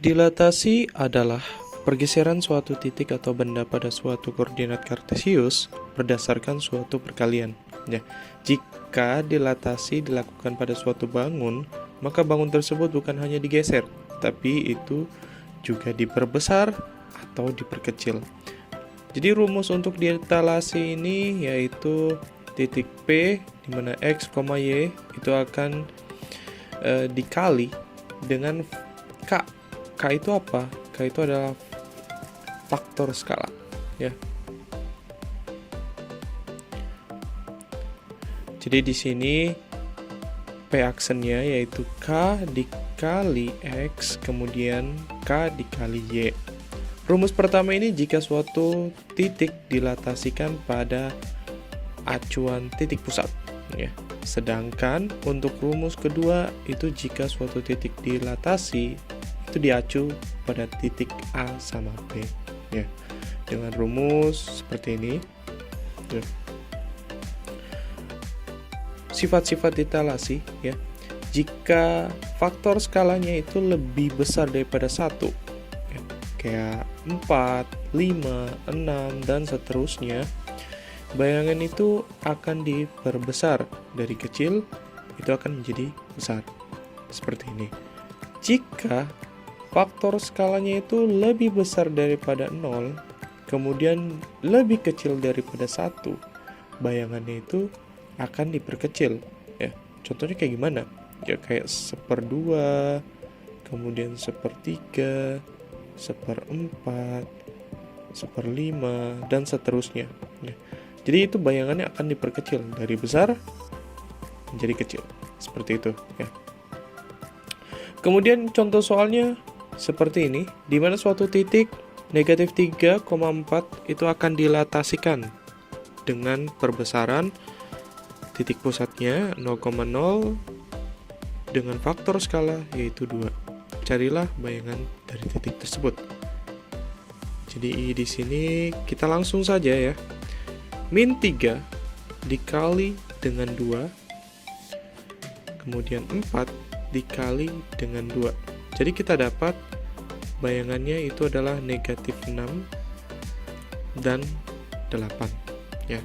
Dilatasi adalah pergeseran suatu titik atau benda pada suatu koordinat kartesius berdasarkan suatu perkalian. Ya, jika dilatasi dilakukan pada suatu bangun, maka bangun tersebut bukan hanya digeser, tapi itu juga diperbesar atau diperkecil. Jadi rumus untuk dilatasi ini yaitu titik P di mana X, Y itu akan dikali dengan K. K itu apa? K itu adalah faktor skala, ya. Jadi di sini P aksennya yaitu K dikali X, kemudian K dikali Y. Rumus pertama ini jika suatu titik dilatasikan pada acuan titik pusat, ya. Sedangkan untuk rumus kedua itu jika suatu titik dilatasi itu diacu pada titik A sama B, ya, dengan rumus seperti ini, ya. Sifat-sifat dilatasi, ya, jika faktor skalanya itu lebih besar daripada 1, ya, kayak 4, 5, 6, dan seterusnya, bayangan itu akan diperbesar dari kecil itu akan menjadi besar seperti ini. Jika faktor skalanya itu lebih besar daripada 0, kemudian lebih kecil daripada 1, bayangannya itu akan diperkecil, ya. Contohnya kayak gimana? Ya kayak 1/2, kemudian 1/3, 1/4, 1/5, dan seterusnya, ya. Jadi itu bayangannya akan diperkecil dari besar menjadi kecil, seperti itu, ya. Kemudian contoh soalnya seperti ini, di mana suatu titik negatif 3,4 itu akan dilatasikan dengan perbesaran titik pusatnya 0,0 dengan faktor skala yaitu 2. Carilah bayangan dari titik tersebut. Jadi di sini kita langsung saja, ya. Min 3 dikali dengan 2, kemudian 4 dikali dengan 2. Jadi kita dapat bayangannya itu adalah negatif 6 dan 8, ya.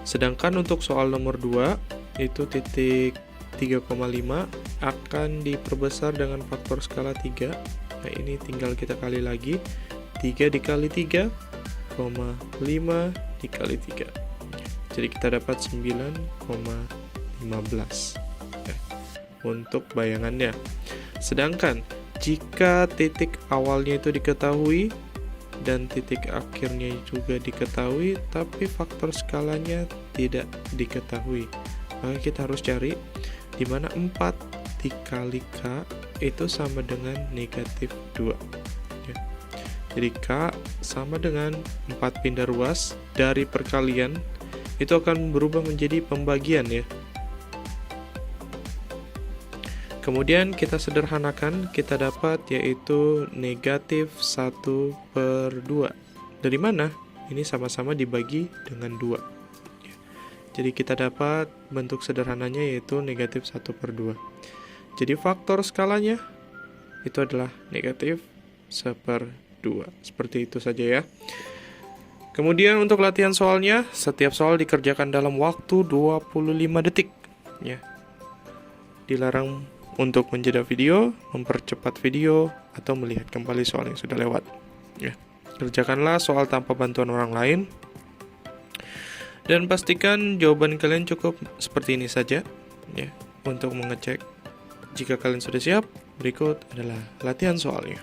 Sedangkan untuk soal nomor 2 itu titik 3,5 akan diperbesar dengan faktor skala 3. Nah, ini tinggal kita kali lagi, 3 dikali 3, 5 dikali 3. Jadi kita dapat 9,15, ya, untuk bayangannya. Sedangkan jika titik awalnya itu diketahui dan titik akhirnya juga diketahui, tapi faktor skalanya tidak diketahui, maka kita harus cari di mana 4 dikali K itu sama dengan negatif 2, ya. Jadi K sama dengan 4 pindah ruas dari perkalian itu akan berubah menjadi pembagian, ya. Kemudian kita sederhanakan, kita dapat yaitu negatif 1/2. Dari mana? Ini sama-sama dibagi dengan 2. Jadi kita dapat bentuk sederhananya yaitu negatif 1/2. Jadi faktor skalanya itu adalah negatif 1/2. Seperti itu saja, ya. Kemudian untuk latihan soalnya, setiap soal dikerjakan dalam waktu 25 detik, ya. Dilarang untuk menjeda video, mempercepat video, atau melihat kembali soal yang sudah lewat, ya. Kerjakanlah soal tanpa bantuan orang lain, dan pastikan jawaban kalian cukup seperti ini saja, ya. Untuk mengecek jika kalian sudah siap, berikut adalah latihan soalnya.